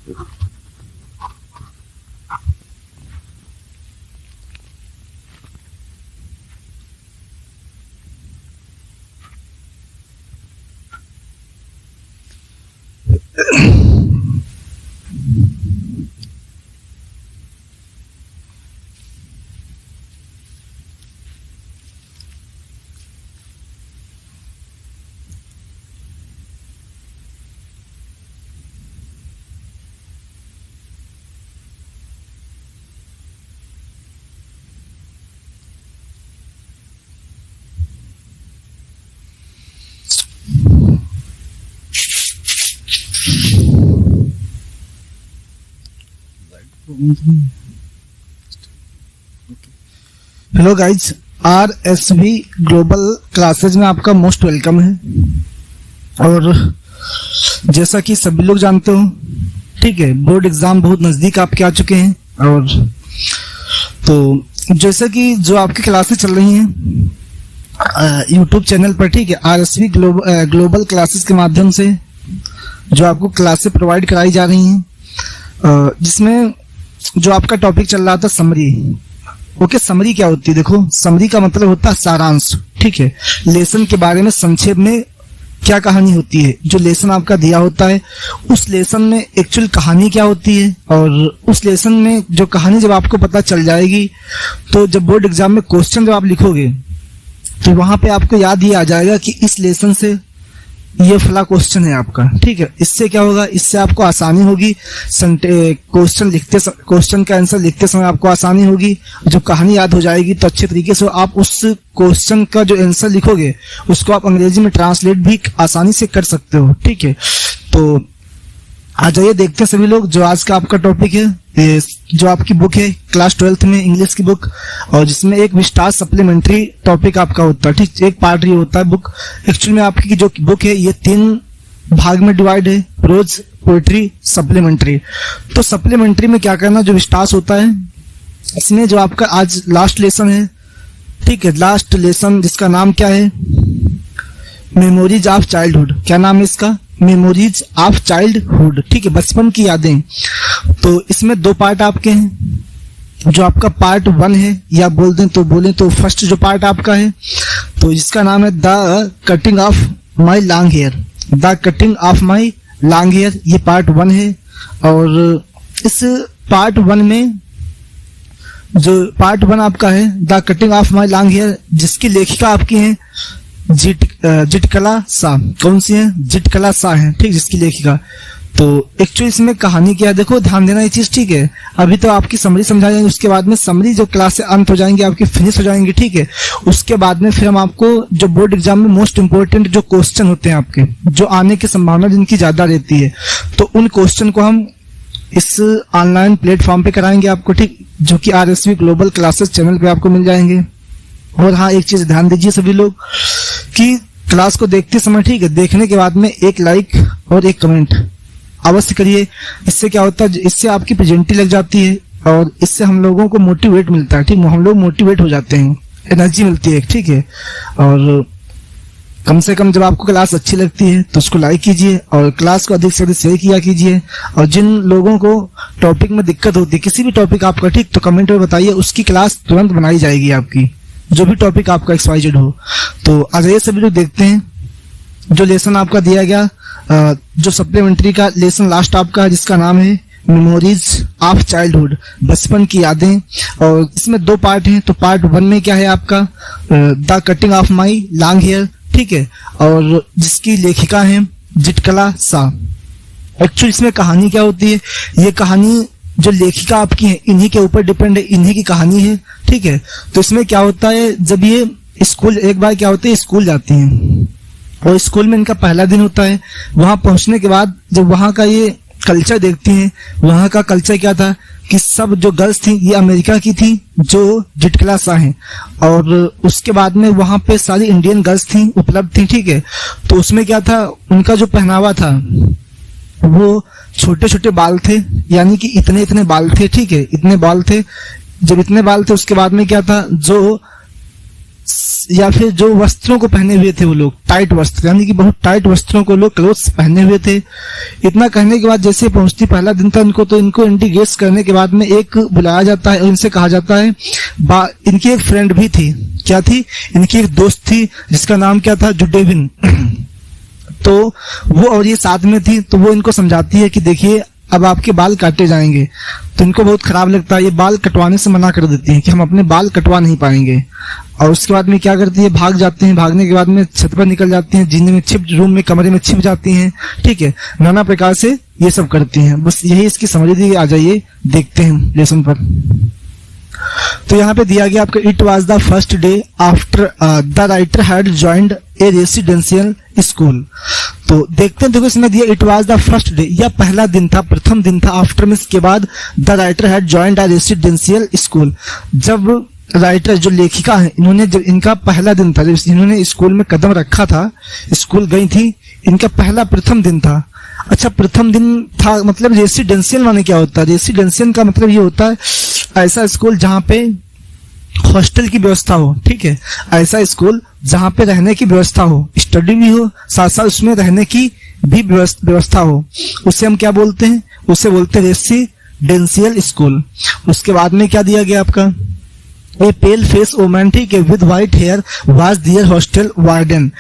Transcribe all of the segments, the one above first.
Hello guys, RSV global classes में आपका most welcome है। और जैसा कि सभी लोग जानते हो, ठीक है, बोर्ड एग्जाम बहुत नजदीक आपके आ चुके हैं। और तो जैसा कि जो आपकी क्लासेस चल रही हैं यूट्यूब चैनल पर, ठीक है, RSV ग्लोबल क्लासेस के माध्यम से जो आपको क्लासेस प्रोवाइड कराई जा रही हैं, जिसमें जो आपका टॉपिक चल रहा था समरी। ओके, समरी क्या होती है? देखो, समरी का मतलब होता है सारांश, ठीक है, लेसन के बारे में संक्षेप में क्या कहानी होती है। जो लेसन आपका दिया होता है, उस लेसन में एक्चुअल कहानी क्या होती है, और उस लेसन में जो कहानी जब आपको पता चल जाएगी, तो जब बोर्ड एग्जाम में क्वेश्चन जब आप लिखोगे, तो वहां पे आपको याद ही आ जाएगा कि इस लेसन से ये फला क्वेश्चन है आपका, ठीक है। इससे क्या होगा? इससे आपको आसानी होगी, क्वेश्चन का आंसर लिखते समय आपको आसानी होगी। जो कहानी याद हो जाएगी, तो अच्छे तरीके से आप उस क्वेश्चन का जो आंसर लिखोगे, उसको आप अंग्रेजी में ट्रांसलेट भी आसानी से कर सकते हो, ठीक है। तो आ जाइए, देखते हैं सभी लोग जो आज का आपका टॉपिक है। ये जो आपकी बुक है क्लास 12th में इंग्लिश की बुक, और जिसमें एक विस्तार सप्लीमेंट्री टॉपिक आपका होता है, ठीक, एक पार्ट ये होता है बुक। एक्चुअल में आपकी जो बुक है ये 3 भाग में डिवाइड है, प्रोज, पोएट्री, सप्लीमेंट्री। तो सप्लीमेंट्री में क्या करना, जो विस्तार होता है, इसमें जो आपका आज लास्ट लेसन है, ठीक है, लास्ट लेसन जिसका नाम क्या है, मेमोरीज ऑफ चाइल्डहुड। क्या नाम है इसका? मेमोरीज ऑफ चाइल्डहुड, ठीक है, बचपन की यादें। तो इसमें 2 पार्ट आपके हैं। जो आपका पार्ट 1 है, या बोलें तो फर्स्ट जो पार्ट आपका है, तो इसका नाम है the cutting of my long hair. The cutting of my long hair, ये पार्ट 1 है। और इस पार्ट 1 में जो पार्ट 1 आपका है the cutting of my long hair, जिसकी लेखिका आपकी है जितकला शाह। कौन सी है? जितकला शाह है, ठीक, जिसकी लेखिका। तो एक्चुअली इसमें कहानी क्या है, देखो ध्यान देना ये चीज, ठीक है। अभी तो आपकी समरी समझा जाएंगे, उसके बाद में समरी जो क्लास से अंत हो जाएंगे आपकी, फिनिश हो जाएंगे, ठीक है। उसके बाद में फिर हम आपको जो बोर्ड एग्जाम में मोस्ट इंपोर्टेंट जो क्वेश्चन होते हैं आपके, जो आने की संभावना जिनकी ज्यादा रहती है, तो उन क्वेश्चन को हम इस ऑनलाइन प्लेटफॉर्म पे कराएंगे आपको, ठीक, जो कि RSV ग्लोबल क्लासेस चैनल पे आपको मिल जाएंगे। और हाँ, एक चीज ध्यान दीजिए सभी लोग कि क्लास को देखते समय, ठीक है, देखने के बाद में एक लाइक और एक कमेंट अवश्य करिए। इससे क्या होता है, इससे आपकी प्रेजेंटी लग जाती है, और इससे हम लोगों को मोटिवेट मिलता है, ठीक, हम लोग मोटिवेट हो जाते हैं, एनर्जी मिलती है, ठीक है। और कम से कम जब आपको क्लास अच्छी लगती है तो उसको लाइक कीजिए, और क्लास को अधिक से अधिक शेयर किया कीजिए। और जिन लोगों को टॉपिक में दिक्कत होती है, किसी भी टॉपिक आपका, ठीक, तो कमेंट में बताइए, उसकी क्लास तुरंत बनाई जाएगी आपकी, जो भी टॉपिक आपका XYZ हो। तो आ जाइए सभी लोग, देखते हैं जो लेसन आपका दिया गया, जो सप्लीमेंट्री का लेसन लास्ट आपका है, जिसका नाम है मेमोरीज ऑफ चाइल्डहुड, बचपन की यादें। और इसमें 2 पार्ट हैं। तो पार्ट 1 में क्या है आपका, the cutting of my long hair, ठीक है, और जिसकी लेखिका है जितकला शाह। एक्चुअली इसमें कहानी क्या होती है, ये कहानी जो लेखिका आपकी है, इन्हीं के ऊपर डिपेंड है, इन्हीं की कहानी है, ठीक है। तो इसमें क्या होता है, जब ये स्कूल, एक बार क्या होता है, स्कूल जाती हैं, और स्कूल में इनका पहला दिन होता है। वहां पहुंचने के बाद जब वहां का ये कल्चर देखती हैं, वहां का कल्चर क्या था कि सब जो गर्ल्स थी ये अमेरिका की थी, जो जितकला शाह हैं, और उसके बाद में वहां पे सारी इंडियन गर्ल्स थी उपलब्ध थी, ठीक है। तो उसमें क्या था, उनका जो पहनावा था वो छोटे छोटे बाल थे, यानी कि इतने इतने बाल थे, ठीक है, इतने बाल थे। जब इतने बाल थे, उसके बाद में क्या था, जो या फिर जो वस्त्रों को पहने हुए थे वो लोग, टाइट वस्त्र, यानी कि बहुत टाइट वस्त्रों को लोग क्लोथ्स पहने हुए थे। इतना कहने के बाद जैसे पहुंचती, पहला दिन था इनको, तो इनको इंडिगेट करने के बाद में एक बुलाया जाता है और इनसे कहा जाता है, इनकी एक फ्रेंड भी थी, क्या थी, इनकी एक दोस्त थी जिसका नाम क्या था, जुडेविन। तो वो और ये साथ में थी, तो वो इनको समझाती है कि देखिए अब आपके बाल काटे जाएंगे। तो इनको बहुत खराब लगता है, ये बाल कटवाने से मना कर देती है कि हम अपने बाल कटवा नहीं पाएंगे। और उसके बाद में क्या करती है, भाग जाते हैं, भागने के बाद में छत पर निकल जाती हैं, जीने में छिप, रूम में कमरे में छिप जाती हैं, ठीक है, नाना प्रकार से ये सब करती हैं। बस यही इसकी समझ दी। आ जाइए देखते हैं लेसन पर। तो यहाँ पे दिया गया आपका, it was the first day after the writer had joined A residential school. तो देखते हैं, देखो इसमें दिया it was the first day, यह पहला दिन था, प्रथम दिन था, आफ्टर मीन्स के बाद, the writer had joined a residential school. जब राइटर जो लेखिका है, इन्होंने जब इनका पहला दिन था, जब इन्होंने स्कूल में कदम रखा था, स्कूल गई थी, इनका पहला प्रथम दिन था। अच्छा, प्रथम दिन था मतलब रेसिडेंशियल माने क्या होता है, रेसिडेंशियल का मतलब ये होता है ऐसा स्कूल जहां पे हॉस्टल की व्यवस्था हो, ठीक है, ऐसा स्कूल जहां पे रहने की व्यवस्था हो, स्टडी भी हो, साथ साथ उसमें रहने की भी व्यवस्था हो, उसे हम क्या बोलते हैं, उसे बोलते हैं रेसिडेंशियल स्कूल। उसके बाद में क्या दिया गया आपका, ए पेल फेस वुमन, ठीक है, with white hair was there hostel warden.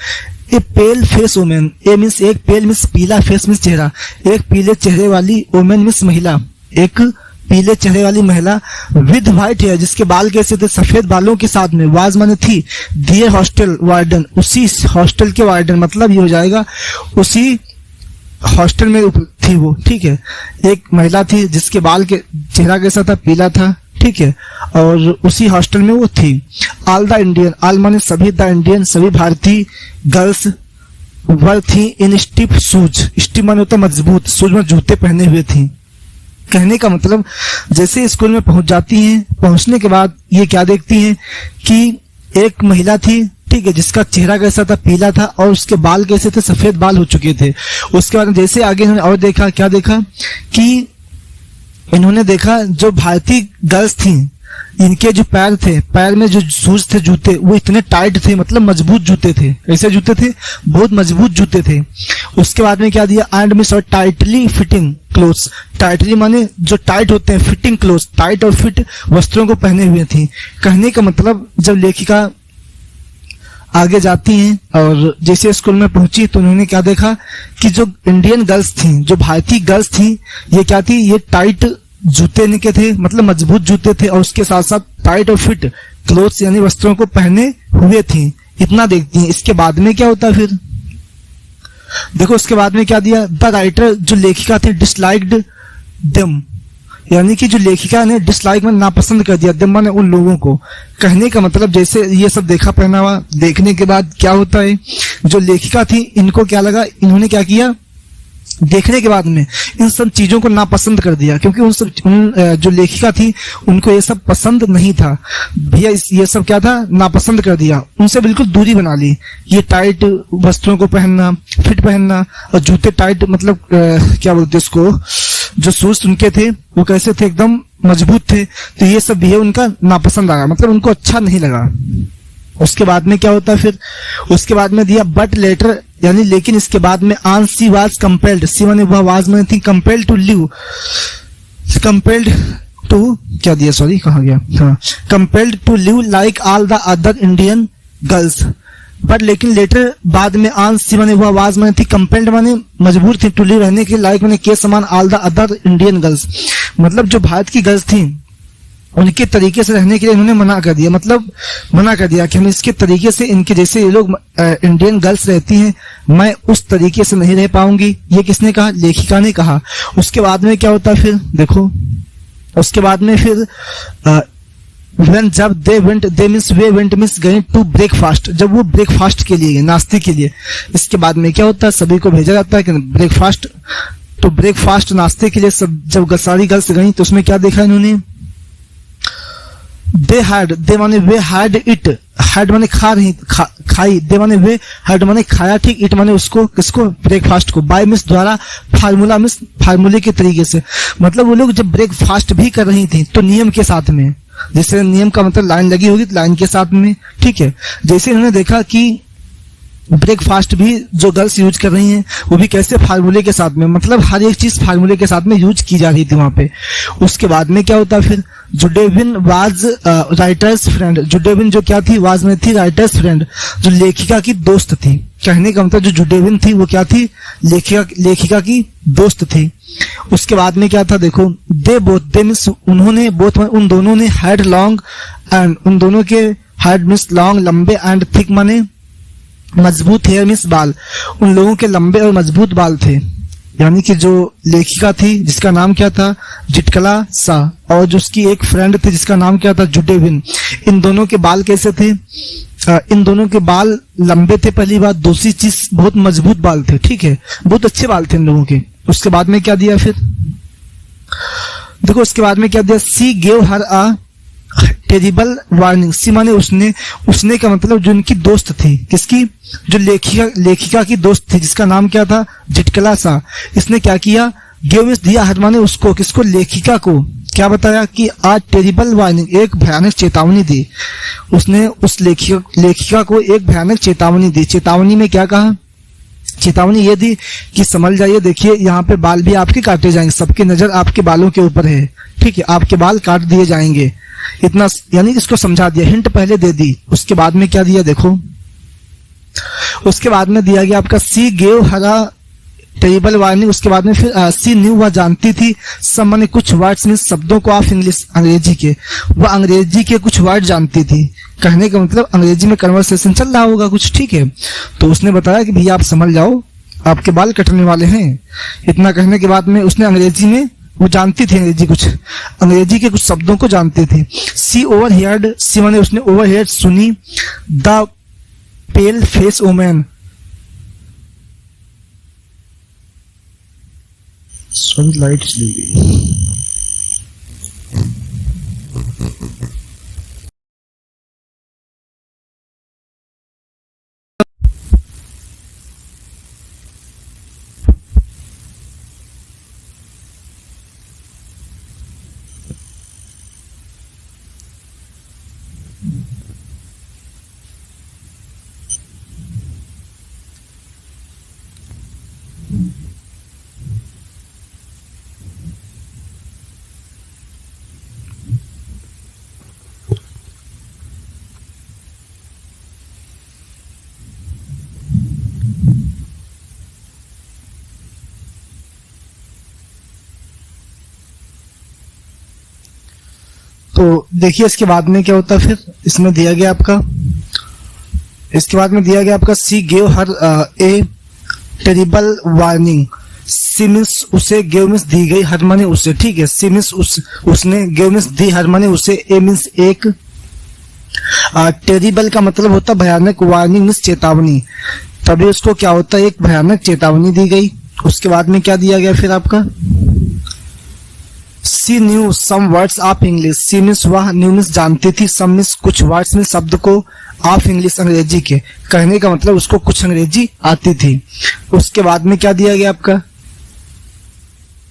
A pale face women, a means एक, पेल मीन्स पीला, फेस मीन्स चेहरा, एक पीले चेहरे वाली, वुमेन मीन्स महिला, एक पीले चेहरे वाली महिला, विद व्हाइट हेयर जिसके बाल कैसे थे, सफेद बालों के साथ में, वाज माने थी, दियर हॉस्टल वार्डन उसी हॉस्टल के वार्डन, मतलब ये हो जाएगा उसी हॉस्टल में थी वो, ठीक है, एक महिला थी जिसके बाल के चेहरा कैसा था, पीला था, ठीक है, और उसी हॉस्टल में वो थी। ऑल द इंडियन, ऑल माने सभी, द इंडियन सभी भारतीय, गर्ल्स वर थी इन स्टिफ शूज, स्टिफ माने होता मजबूत, शूज में जूते पहने हुए थी। कहने का मतलब जैसे स्कूल में पहुंच जाती हैं, पहुंचने के बाद ये क्या देखती हैं कि एक महिला थी, ठीक है, जिसका चेहरा कैसा था, पीला था, और उसके बाल कैसे थे, सफेद बाल हो चुके थे। उसके बाद जैसे आगे इन्होंने और देखा, क्या देखा कि इन्होंने देखा जो भारतीय गर्ल्स थी, इनके जो पैर थे, पैर में जो शूज थे, जूते, वो इतने टाइट थे, मतलब मजबूत जूते थे। ऐसे जूते थे, बहुत मजबूत जूते थे। उसके बाद में क्या दिया, एंड मिस और टाइटली फिटिंग क्लोथ्स, टाइटली माने जो टाइट होते हैं, फिटिंग क्लोथ्स, टाइट और फिट वस्त्रों को पहने हुए थी। कहने का मतलब जब लेखिका आगे जाती हैं और जैसे स्कूल में पहुंची तो उन्होंने क्या देखा कि जो इंडियन गर्ल्स थी, जो भारतीय गर्ल्स थी, ये क्या थी, ये टाइट जूते इनके थे, मतलब मजबूत जूते थे, और उसके साथ साथ टाइट और फिट क्लोथ्स यानी वस्त्रों को पहने हुए थी। इतना देखती हैं। इसके बाद में क्या होता है फिर देखो, उसके बाद में क्या दिया, द राइटर जो लेखिका थे डिसलाइक्ड देम, यानी कि जो लेखिका ने डिसलाइक में नापसंद कर दिया, देम माने उन लोगों को। कहने का मतलब जैसे ये सब देखा पहनावा, देखने के बाद क्या होता है, जो लेखिका थी इनको क्या लगा, इन्होंने क्या किया, देखने के बाद में इन सब चीजों को नापसंद कर दिया, क्योंकि उन जो लेखिका थी उनको ये सब पसंद नहीं था भैया, ये सब क्या था, नापसंद कर दिया, उनसे बिल्कुल दूरी बना ली। ये टाइट वस्त्रों को पहनना, फिट पहनना, और जूते टाइट मतलब क्या बोलते इसको, जो शूज उनके थे वो कैसे थे, एकदम मजबूत थे, तो ये सब भी है उनका नापसंद आया, मतलब उनको अच्छा नहीं लगा। उसके बाद में क्या होता है फिर, उसके बाद में दिया बट लेटर, यानी लेकिन इसके बाद में आन सी वाज कंपेल्ड, सी माने वह वाज में थी, compelled to live, compelled to क्या दिया, सॉरी कहाँ गया, हाँ, compelled to live like all the other Indian girls. But लेकिन लेटर बाद में आन सी माने वह वाज में थी, कंपेल्ड माने मजबूर थी, टू लिव रहने के लायक माने के समान, all the other Indian girls, मतलब जो भारत की गर्ल्स थी उनके तरीके से रहने के लिए इन्होंने मना कर दिया, मतलब मना कर दिया कि हम इसके तरीके से, इनके जैसे ये लोग इंडियन गर्ल्स रहती हैं, मैं उस तरीके से नहीं रह पाऊंगी। ये किसने कहा, लेखिका ने कहा। उसके बाद में क्या होता है फिर देखो, उसके बाद में फिर when जब they went, they means way went means गए टू ब्रेकफास्ट, जब वो ब्रेकफास्ट के लिए गए, नाश्ते के लिए। इसके बाद में क्या होता है, सभी को भेजा जाता है कि ब्रेकफास्ट, तो ब्रेकफास्ट नाश्ते के लिए सब जब सारी गर्ल्स गई तो उसमें क्या देखा इन्होंने, दे हैड, दे माने वे हैड इट, हैड माने खा रही, खाई, दे माने वे, हैड माने खाया, ठीक, इट माने उसको, किसको, ब्रेकफास्ट को, बाय मिस द्वारा, फार्मूला मिस फार्मूले के तरीके से, मतलब वो लोग जब ब्रेकफास्ट भी कर रही थी तो नियम के साथ में, जैसे नियम का मतलब लाइन लगी होगी तो लाइन के साथ में, ठीक है। जैसे इन्होंने देखा कि ब्रेकफास्ट भी जो गर्ल्स यूज कर रही हैं वो भी कैसे फार्मूले के साथ में, मतलब हर एक चीज फार्मूले के साथ में यूज की जा रही थी वहां पे। उसके बाद में क्या होता फिर, जुडेविन वाज राइटर्स फ्रेंड। जुडेविन जो क्या थी, वाज में थी राइटर्स फ्रेंड, जो लेखिका की दोस्त थी। कहने का मतलब जो जुडेविन थी वो क्या थी, लेखिका की दोस्त थी। उसके बाद में क्या था देखो, दे बोथ, दे मींस उन्होंने, बोथ उन दोनों ने, हैड लॉन्ग एंड, उन दोनों के हैड मींस लॉन्ग लंबे, एंड थिक माने मजबूत, हेयर मींस बाल, उन लोगों के लंबे और मजबूत बाल थे। यानी कि जो लेखिका थी जिसका नाम क्या था, जिटकला सा, और जो उसकी एक फ्रेंड थी जिसका नाम क्या था, जुडेविन, इन दोनों के बाल कैसे थे, इन दोनों के बाल लंबे थे पहली बात, दूसरी चीज बहुत मजबूत बाल थे, ठीक है, बहुत अच्छे बाल थे इन लोगों के। उसके बाद में क्या दिया फिर देखो, उसके बाद में क्या दिया, she gave her a terrible warning. She माने उसने, उसने का मतलब जो उनकी दोस्त थी, किसकी, जो लेखिका की दोस्त थी जिसका नाम क्या था, जिटकला सा। इसने क्या किया, गेव दिया, हर माने उसको, किसको, लेखिका को क्या बताया कि आज टेरिबल वार्निंग, एक भयानक चेतावनी दी। उसने उस लेखिका को एक भयानक चेतावनी दी। चेतावनी में क्या कहा, चेतावनी ये दी कि समझ जाइए, देखिए यहाँ पे बाल भी आपके काटे जाएंगे, सबकी नजर आपके बालों के ऊपर है, ठीक है, आपके बाल काट दिए जाएंगे, इतना, यानी इसको समझा दिया, हिंट पहले दे दी। उसके बाद में क्या दिया देखो, उसके बाद में दिया गया आपका सी गेव हरा टेरिबल वार्निंग। उसके बाद में फिर सी न्यू, वह जानती थी, सब माने कुछ वर्ड्स में शब्दों को, ऑफ इंग्लिश, अंग्रेजी के, वह अंग्रेजी के कुछ वर्ड जानती थी। कहने का मतलब अंग्रेजी में कन्वर्सेशन चल रहा होगा कुछ, ठीक है। तो उसने बताया कि भैया आप समझ जाओ, आपके बाल कटने वाले हैं। इतना कहने के बाद में उसने अंग्रेजी में, वो जानती थी अंग्रेजी, कुछ अंग्रेजी के कुछ शब्दों को जानती थी। सी ओवर हेयर्ड, सी माने उसने ओवर हेयर्ड सुनी, the pale face women, sorry light चली गई। तो देखिए इसके बाद में क्या होता है फिर, इसमें दिया गया आपका, इसके बाद में दिया गया आपका she gave her a terrible warning. She means उसे, गेव मीन्स दी गई, हर माने उसे, ठीक है। सी मीन्स उसने, गेव मीन्स दी, हर माने उसे, ए मीन्स एक, टेरिबल का मतलब होता भयानक, वार्निंग मीन्स चेतावनी, तभी उसको क्या होता है, एक भयानक चेतावनी दी गई। उसके बाद में क्या दिया गया फिर आपका, she knew some words of English. She means वह, न्यू मीन्स जानती थी, सम मीन्स कुछ, वर्ड्स मीन्स शब्द को, ऑफ इंग्लिश अंग्रेजी के। कहने का मतलब उसको कुछ अंग्रेजी आती थी। उसके बाद में क्या दिया गया आपका,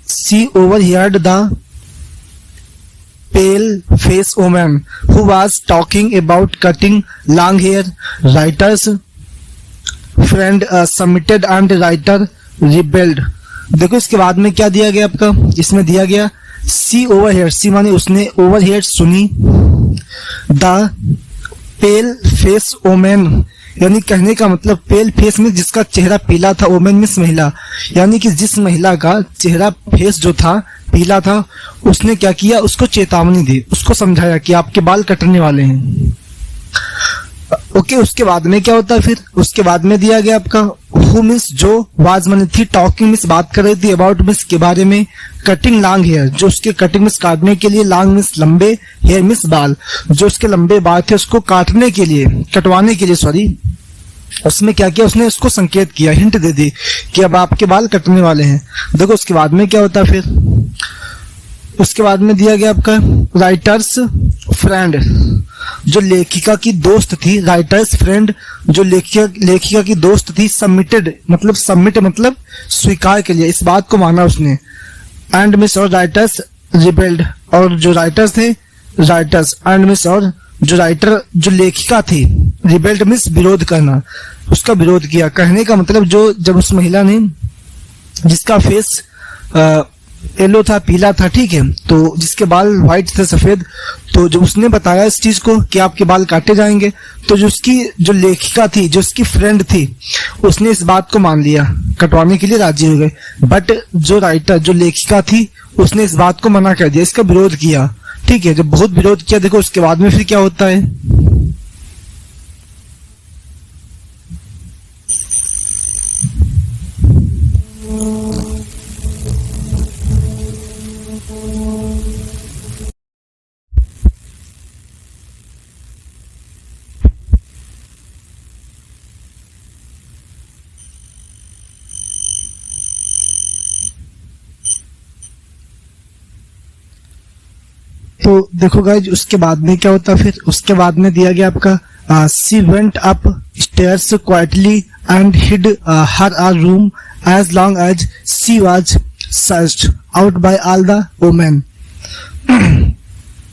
she overheard the pale face woman who was talking about cutting long hair, writer's friend submitted and writer rebelled. देखो इसके बाद में क्या दिया गया आपका, इसमें दिया गया सी ओवर हेयर, सी माने उसने, ओवर हेयर सुनी, द पेल फेस ओमेन, यानी कहने का मतलब पेल फेस में जिसका चेहरा पीला था, ओमेन मीन्स महिला, यानी कि जिस महिला का चेहरा फेस जो था पीला था, उसने क्या किया, उसको चेतावनी दी, उसको समझाया कि आपके बाल कटने वाले हैं। ओके, उसके बाद में क्या होता है फिर, उसके बाद में दिया गया आपका हु मीन्स जो, वाज माने थी, टॉकिंग मीन्स बात कर रही थी, अबाउट मीन्स के बारे में, कटिंग लॉन्ग हेयर जो उसके कटिंग मीन्स काटने के लिए, लॉन्ग मीन्स लंबे, हेयर मीन्स बाल जो उसके लंबे बाल थे उसको काटने के लिए, कटवाने के लिए सॉरी। उसमें क्या किया, उसने उसको संकेत किया, हिंट दे दी कि अब आपके बाल कटने वाले हैं। देखो उसके बाद में क्या होता है फिर, उसके बाद में दिया गया आपका राइटर्स फ्रेंड जो लेखिका की दोस्त थी, राइटर्स फ्रेंड जो लेखिका की दोस्त थी, सबमिटेड मतलब, सबमिट मतलब स्वीकार के लिए, इस बात को माना उसने, एंड मिस और राइटर्स रिबेल्ड, और जो राइटर्स थे, राइटर्स एंड मिस और जो राइटर, जो लेखिका थी, रिबेल्ड मीन्स विरोध करना, उसका विरोध किया। कहने का मतलब जो जब उस महिला ने, जिसका फेस येलो था, पीला था, ठीक है, तो जिसके बाल व्हाइट थे, सफेद, तो जब उसने बताया इस चीज को कि आपके बाल काटे जाएंगे, तो जो उसकी जो लेखिका थी, जो उसकी फ्रेंड थी, उसने इस बात को मान लिया, कटवाने के लिए राजी हो गए। बट जो राइटर, जो लेखिका थी, उसने इस बात को मना कर दिया, इसका विरोध किया, ठीक है। जब बहुत विरोध किया, देखो उसके बाद में फिर क्या होता है। तो देखो गाइज, उसके बाद में क्या होता है फिर। उसके बाद में दिया गया आपका she went upstairs quietly and hid her our room as long as she was searched out by all the women.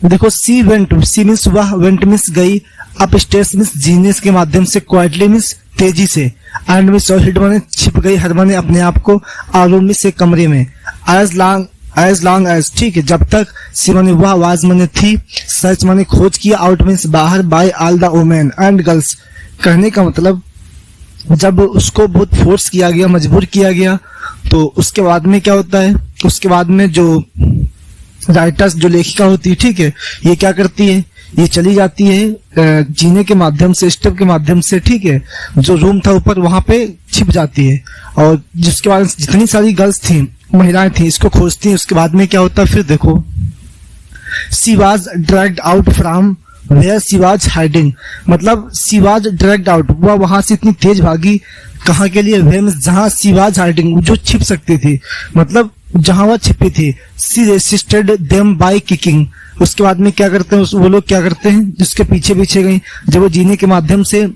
देखो सी वेंट, सी मीन्स वह, वेंट मीन्स गई, अप स्टेयर्स मीन्स जीने के माध्यम से, क्वाइटली मीन्स तेजी से, and means और हिड माने छिप गई, हर माने अपने आप को, आर रूम मीन्स एक कमरे में, एज लॉन्ग एज, ठीक है, जब तक, सी माने वह, वाज माने थी, सर्च माने खोज किया, आउट मीन्स बाहर, by all the women and girls. कहने का मतलब जब उसको बहुत फोर्स किया गया, मजबूर किया गया, तो उसके बाद में क्या होता है, उसके बाद में जो राइटर्स, जो लेखिका होती है, ठीक है, ये क्या करती है, ये चली जाती है जीने के माध्यम से, स्टेप के माध्यम से, ठीक है, जो रूम था ऊपर, वहां पे छिप जाती है, और जिसके बाद जितनी सारी गर्ल्स थी, महिलाएं थी, इसको खोजती हैं। उसके बाद में क्या होता है फिर देखो, she was dragged out from where she was hiding, मतलब सी वाज ड्रैग्ड आउट, वह वहां से इतनी तेज भागी, कहाँ के लिए, वेयर जहां सी वाज हाइडिंग, जो छिप सकती थी, मतलब जहां वह छिपी थी। सी रेसिस्टेड देम बाय किकिंग। उसके बाद में क्या करते हैं वो लोग, क्या करते हैं, जिसके पीछे पीछे गई, जब वो जीने के माध्यम से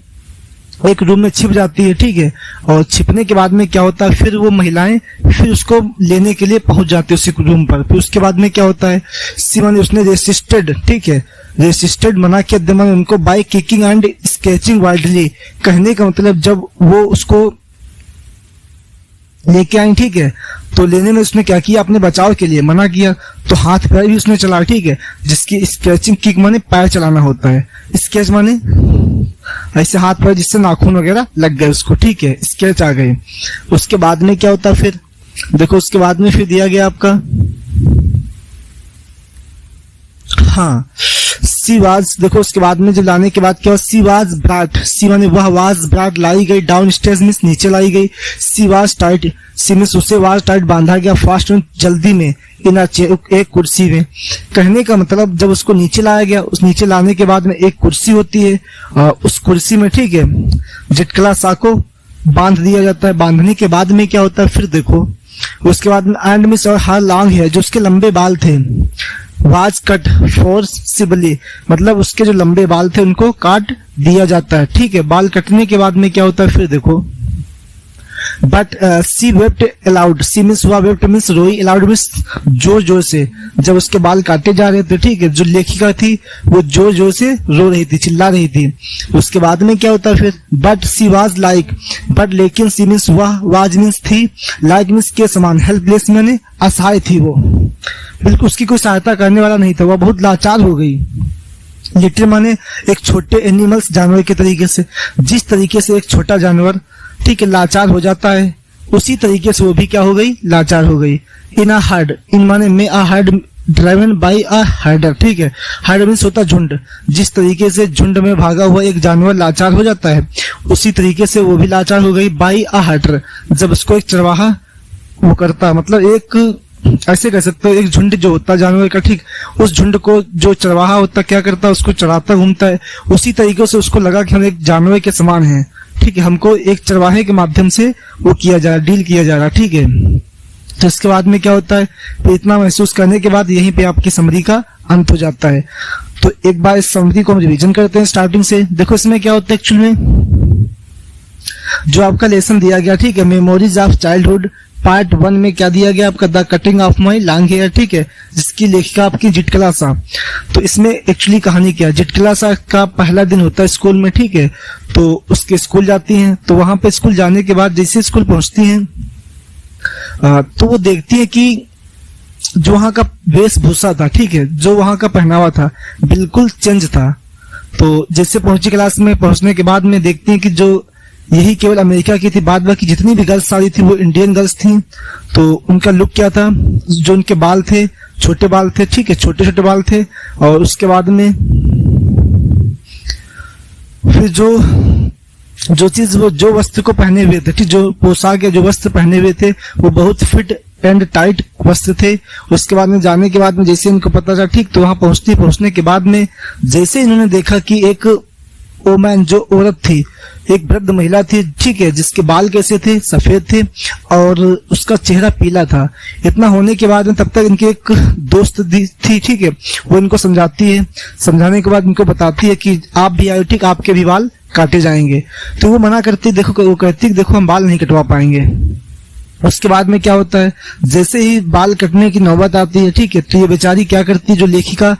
एक रूम में छिप जाती है, ठीक है, और छिपने के बाद में क्या होता है, फिर वो महिलाएं फिर उसको लेने के लिए पहुंच जाती है उसी रूम पर। फिर उसके बाद में क्या होता है, सीमा ने, उसने रेसिस्टेड, ठीक है, रेसिस्टेड मना किया, दिमाग उनको, by kicking and sketching wildly. कहने का मतलब जब वो उसको लेके आई, ठीक है, तो लेने में उसने क्या किया, अपने बचाव के लिए मना किया, तो हाथ पैर भी उसने चला, ठीक है, जिसकी स्केचिंग, किक माने पैर चलाना होता है, स्केच माने ऐसे हाथ पैर जिससे नाखून वगैरह लग गए उसको, ठीक है, स्केच आ गए। उसके बाद में क्या होता है फिर देखो, उसके बाद में फिर दिया गया आपका, हाँ, सी वाज, देखो उसके बाद में जो लाने के बाद क्या हुआ, सी वाज ब्राट, सी माने वह, वाज ब्राट लाई गई, डाउन स्टेज मीन्स नीचे लाई गई, she was tight, she means उसे वाज टाइट बांधा गया, फास्ट जल्दी में, इन एक कुर्सी में। कहने का मतलब जब उसको नीचे लाया गया, उस नीचे लाने के बाद में एक कुर्सी होती है, उस कुर्सी में, ठीक है, झटकला साको बांध दिया जाता है। बांधने के बाद में क्या होता है फिर देखो, उसके बाद में एंड मिस और हार लॉन्ग है, जो उसके लंबे बाल थे, वाज कट फोर्सिबली, मतलब उसके जो लंबे बाल थे उनको काट दिया जाता है, ठीक है। बाल कटने के बाद में क्या होता है फिर देखो, but she wept aloud, she means हुआ, वेप्ट मीन्स रोई, अलाउड मीन्स जोर जोर से, जब उसके बाल काटे जा रहे थे, ठीक है, जो लेखिका थी वो जोर जोर से रो रही थी, चिल्ला रही थी। उसके बाद में क्या होता है फिर, but she was like, but लेकिन, सी मीन्स हुआ, वाज मीन्स थी, लाइक मीन्स के समान, हेल्पलेस मैंने असहाय थी, वो बिल्कुल उसकी कोई सहायता करने वाला नहीं था, वह बहुत लाचार हो गई। लिटिल माने एक छोटे एनिमल्स, जानवर के तरीके से, जिस तरीके से एक छोटा जानवर, ठीक है, लाचार हो जाता है, उसी तरीके से वो भी क्या हो गई, लाचार हो गई। इन अ हर्ड, इन माने में, अ हर्ड ड्राइवन बाय अ हर्डर, ठीक है, हर्ड मीन्स होता झुंड, जिस तरीके से झुंड में भागा हुआ एक जानवर लाचार हो जाता है, उसी तरीके से वो भी लाचार हो गई, बाय अ हर्डर, जब उसको एक चरवाहा वो करता, मतलब एक ऐसे कह सकते हो, एक झुंड जो होता है जानवर का, ठीक, उस झुंड को जो चरवाहा होता क्या करता है, उसको चराता घूमता है, उसी तरीके से उसको लगा कि हम एक जानवर के समान हैं, ठीक है, हमको एक चरवाहे के माध्यम से वो किया जा रहा, डील किया जा रहा, ठीक है। तो इसके बाद में क्या होता है, तो इतना महसूस करने के बाद यहीं पे आपकी समरी का अंत हो जाता है। तो एक बार इस समरी को हम रिवीजन करते हैं स्टार्टिंग से। देखो इसमें क्या होता है एक्चुअल में, जो आपका लेसन दिया गया, ठीक है, मेमोरीज ऑफ चाइल्डहुड, पार्ट 1 में क्या दिया गया आपका, the cutting of my long hair, ठीक है, जिसकी लेखिका आपकी जिटकला सा। तो इसमें एक्चुअली कहानी क्या है, जिटकला सा का पहला दिन होता है स्कूल में, ठीक है, तो उसके स्कूल जाती हैं। तो वहां पे स्कूल जाने के बाद जैसे स्कूल पहुंचती हैं तो वो देखती है कि जो वहां का वेशभूषा था, ठीक है, जो वहां का पहनावा था बिल्कुल चेंज था। तो जैसे पहुंची क्लास में, पहुंचने के बाद में देखती हैं कि जो यही केवल अमेरिका की थी, बाद बाकी जितनी भी गर्ल्स सारी थी वो इंडियन गर्ल्स थी। तो उनका लुक क्या था, जो उनके बाल थे छोटे बाल थे, ठीक है, छोटे छोटे बाल थे। और उसके बाद में फिर जो चीज वो जो वस्त्र को पहने हुए थे, ठीक, जो पोशाक या जो वस्त्र पहने हुए थे वो बहुत फिट एंड टाइट वस्त्र थे। उसके बाद में जाने के बाद में जैसे इनको पता चला, ठीक, तो वहां पहुंचने के बाद में जैसे इन्होंने देखा कि एक वोमैन, जो औरत थी, एक वृद्ध महिला थी, ठीक है, जिसके बाल कैसे थे, सफेद थे और उसका चेहरा पीला था। इतना होने के बाद में तब तक इनकी एक दोस्त थी, ठीक है, वो इनको समझाती है। समझाने के बाद इनको बताती है कि आप भी आए, ठीक, आपके भी बाल काटे जाएंगे। तो वो मना करती, वो कहती देखो हम बाल नहीं कटवा पाएंगे। उसके बाद में क्या होता है, जैसे ही बाल कटने की नौबत आती है, ठीक है, तो ये बेचारी क्या करती है, जो लेखिका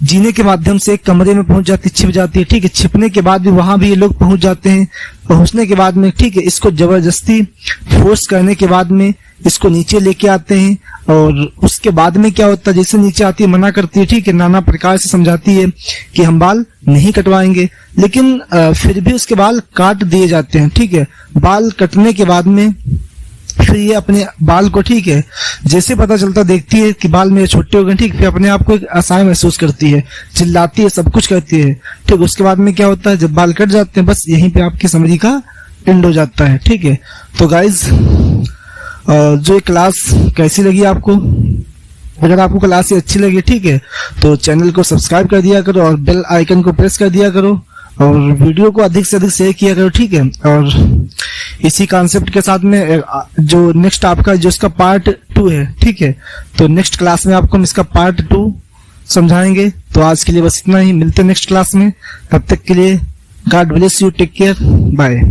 जीने के माध्यम से एक कमरे में पहुंच जाती, छिप जाती है, ठीक है। छिपने के बाद भी वहां भी ये लोग पहुंच जाते हैं। पहुंचने के बाद में, ठीक है, इसको जबरदस्ती फोर्स करने के बाद में इसको नीचे लेके आते हैं। और उसके बाद में क्या होता है, जैसे नीचे आती है मना करती है, ठीक है, नाना प्रकार से समझाती है कि हम बाल नहीं कटवाएंगे, लेकिन फिर भी उसके बाल काट दिए जाते हैं, ठीक है। बाल कटने के बाद में फिर ये अपने बाल को, ठीक है, जैसे पता चलता देखती है कि बाल मेरे छोटे हो गए, ठीक, फिर अपने आप को एक असहाय महसूस करती है, चिल्लाती है, सब कुछ करती है, ठीक। उसके बाद में क्या होता है, जब बाल कट जाते हैं बस यहीं पे आपकी समरी का एंड हो जाता है, ठीक है। तो गाइज जो क्लास कैसी लगी आपको, अगर आपको क्लास ये अच्छी लगी, ठीक है, तो चैनल को सब्सक्राइब कर दिया करो और बेल आइकन को प्रेस कर दिया करो और वीडियो को अधिक से अधिक शेयर किया करो, ठीक है। और इसी कॉन्सेप्ट के साथ में जो नेक्स्ट आपका जो इसका पार्ट 2 है, ठीक है, तो नेक्स्ट क्लास में आपको हम इसका पार्ट 2 समझाएंगे। तो आज के लिए बस इतना ही, मिलते हैं नेक्स्ट क्लास में, तब तक के लिए God bless you, take care, bye.